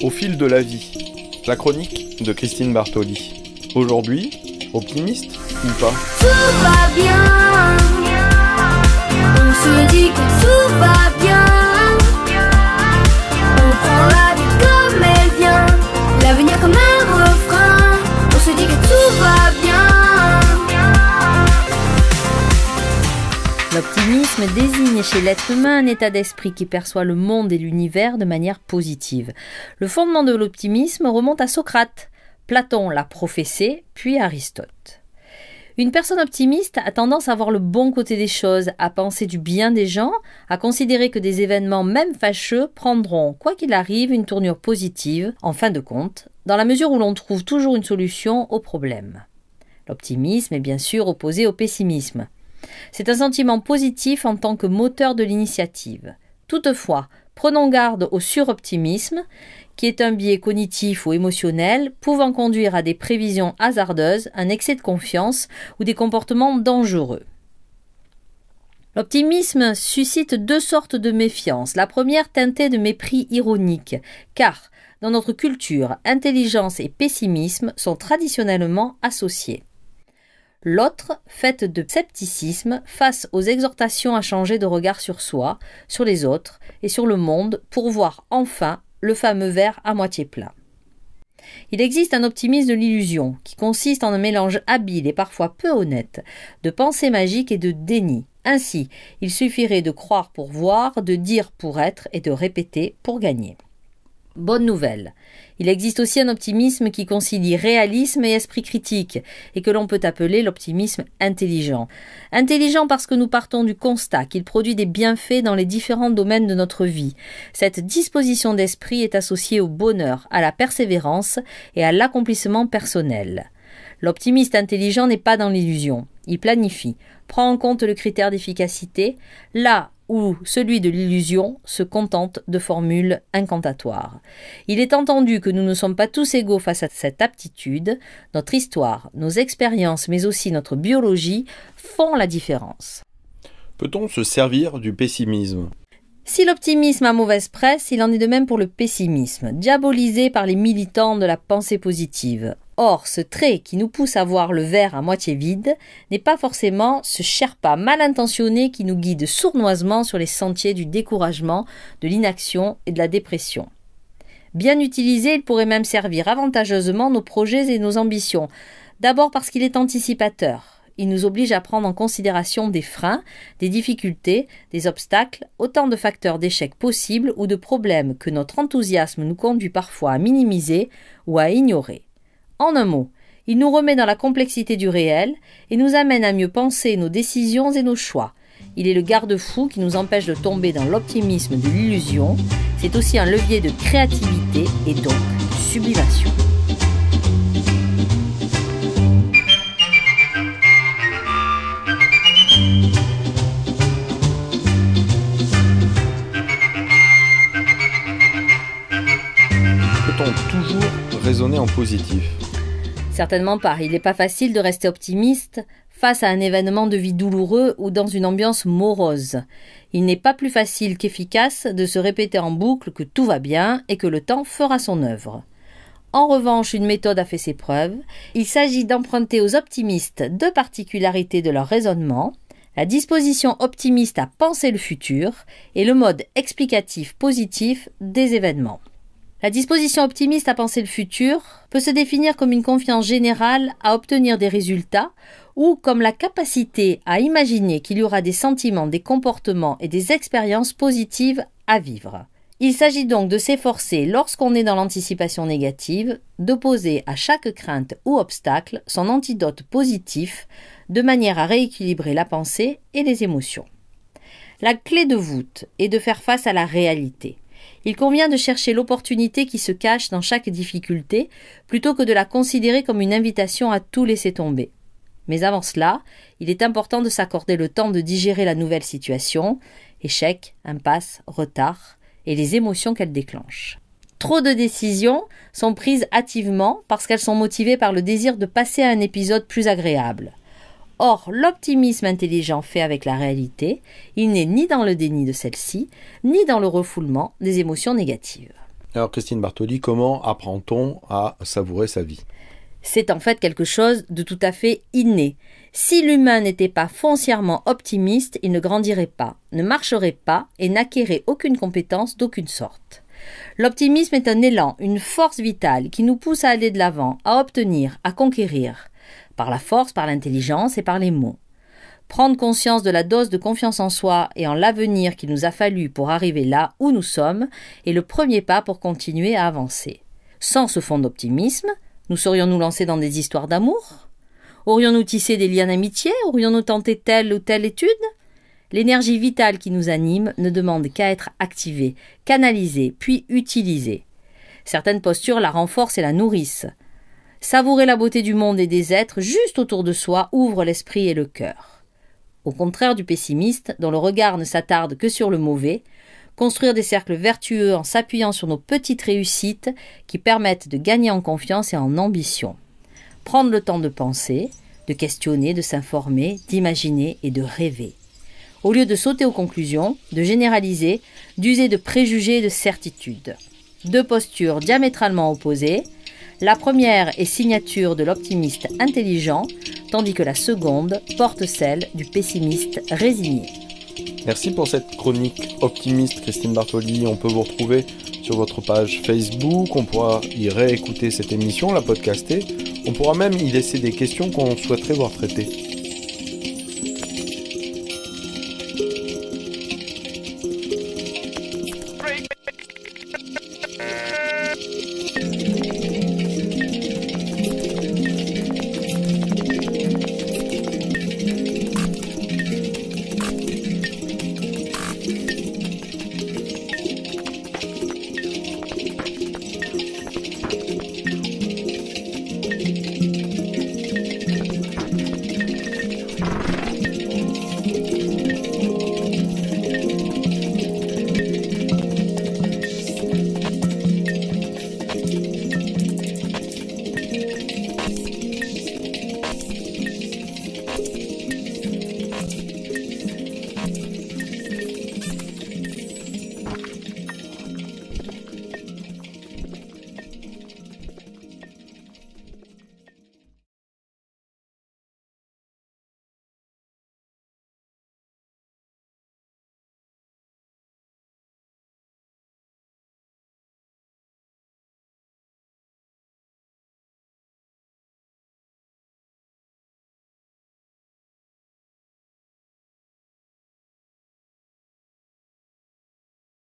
Au fil de la vie, la chronique de Christine Bartoli. Aujourd'hui, optimiste ou pas? Tout va bien, on se dit que tout va bien, on prend la vie comme elle vient, l'avenir comme un refrain, on se dit que tout va bien. L'optimisme désigne chez l'être humain un état d'esprit qui perçoit le monde et l'univers de manière positive. Le fondement de l'optimisme remonte à Socrate. Platon l'a professé, puis Aristote. Une personne optimiste a tendance à voir le bon côté des choses, à penser du bien des gens, à considérer que des événements même fâcheux prendront, quoi qu'il arrive, une tournure positive, en fin de compte, dans la mesure où l'on trouve toujours une solution au problème. L'optimisme est bien sûr opposé au pessimisme. C'est un sentiment positif en tant que moteur de l'initiative. Toutefois, prenons garde au suroptimisme, qui est un biais cognitif ou émotionnel pouvant conduire à des prévisions hasardeuses, un excès de confiance ou des comportements dangereux. L'optimisme suscite deux sortes de méfiance. La première teintée de mépris ironique, car dans notre culture, intelligence et pessimisme sont traditionnellement associés. L'autre, faite de scepticisme face aux exhortations à changer de regard sur soi, sur les autres et sur le monde pour voir enfin le fameux verre à moitié plein. Il existe un optimisme de l'illusion qui consiste en un mélange habile et parfois peu honnête de pensée magique et de déni. Ainsi, il suffirait de croire pour voir, de dire pour être et de répéter pour gagner. Bonne nouvelle. Il existe aussi un optimisme qui concilie réalisme et esprit critique et que l'on peut appeler l'optimisme intelligent. Intelligent parce que nous partons du constat qu'il produit des bienfaits dans les différents domaines de notre vie. Cette disposition d'esprit est associée au bonheur, à la persévérance et à l'accomplissement personnel. L'optimiste intelligent n'est pas dans l'illusion. Il planifie, prend en compte le critère d'efficacité, là où celui de l'illusion se contente de formules incantatoires. Il est entendu que nous ne sommes pas tous égaux face à cette aptitude. Notre histoire, nos expériences, mais aussi notre biologie font la différence. Peut-on se servir du pessimisme? Si l'optimisme a mauvaise presse, il en est de même pour le pessimisme, diabolisé par les militants de la pensée positive. Or, ce trait qui nous pousse à voir le verre à moitié vide n'est pas forcément ce Sherpa mal intentionné qui nous guide sournoisement sur les sentiers du découragement, de l'inaction et de la dépression. Bien utilisé, il pourrait même servir avantageusement nos projets et nos ambitions. D'abord parce qu'il est anticipateur. Il nous oblige à prendre en considération des freins, des difficultés, des obstacles, autant de facteurs d'échec possibles ou de problèmes que notre enthousiasme nous conduit parfois à minimiser ou à ignorer. En un mot, il nous remet dans la complexité du réel et nous amène à mieux penser nos décisions et nos choix. Il est le garde-fou qui nous empêche de tomber dans l'optimisme de l'illusion. C'est aussi un levier de créativité et donc de sublimation. Peut-on toujours raisonner en positif? Certainement pas. Il n'est pas facile de rester optimiste face à un événement de vie douloureux ou dans une ambiance morose. Il n'est pas plus facile qu'efficace de se répéter en boucle que tout va bien et que le temps fera son œuvre. En revanche, une méthode a fait ses preuves. Il s'agit d'emprunter aux optimistes deux particularités de leur raisonnement, la disposition optimiste à penser le futur et le mode explicatif positif des événements. La disposition optimiste à penser le futur peut se définir comme une confiance générale à obtenir des résultats ou comme la capacité à imaginer qu'il y aura des sentiments, des comportements et des expériences positives à vivre. Il s'agit donc de s'efforcer, lorsqu'on est dans l'anticipation négative, d'opposer à chaque crainte ou obstacle son antidote positif de manière à rééquilibrer la pensée et les émotions. La clé de voûte est de faire face à la réalité. Il convient de chercher l'opportunité qui se cache dans chaque difficulté, plutôt que de la considérer comme une invitation à tout laisser tomber. Mais avant cela, il est important de s'accorder le temps de digérer la nouvelle situation, échec, impasse, retard, et les émotions qu'elle déclenche. Trop de décisions sont prises hâtivement parce qu'elles sont motivées par le désir de passer à un épisode plus agréable. Or, l'optimisme intelligent fait avec la réalité, il n'est ni dans le déni de celle-ci, ni dans le refoulement des émotions négatives. Alors Christine Bartoli, comment apprend-on à savourer sa vie ? C'est en fait quelque chose de tout à fait inné. Si l'humain n'était pas foncièrement optimiste, il ne grandirait pas, ne marcherait pas et n'acquérait aucune compétence d'aucune sorte. L'optimisme est un élan, une force vitale qui nous pousse à aller de l'avant, à obtenir, à conquérir, par la force, par l'intelligence et par les mots. Prendre conscience de la dose de confiance en soi et en l'avenir qu'il nous a fallu pour arriver là où nous sommes est le premier pas pour continuer à avancer. Sans ce fond d'optimisme, nous serions-nous lancés dans des histoires d'amour ? Aurions-nous tissé des liens d'amitié ? Aurions-nous tenté telle ou telle étude ? L'énergie vitale qui nous anime ne demande qu'à être activée, canalisée, puis utilisée. Certaines postures la renforcent et la nourrissent. Savourer la beauté du monde et des êtres juste autour de soi ouvre l'esprit et le cœur. Au contraire du pessimiste, dont le regard ne s'attarde que sur le mauvais, construire des cercles vertueux en s'appuyant sur nos petites réussites qui permettent de gagner en confiance et en ambition. Prendre le temps de penser, de questionner, de s'informer, d'imaginer et de rêver. Au lieu de sauter aux conclusions, de généraliser, d'user de préjugés et de certitudes. Deux postures diamétralement opposées. La première est signature de l'optimiste intelligent, tandis que la seconde porte celle du pessimiste résigné. Merci pour cette chronique optimiste, Christine Bartoli. On peut vous retrouver sur votre page Facebook. On pourra y réécouter cette émission, la podcaster. On pourra même y laisser des questions qu'on souhaiterait voir traitées.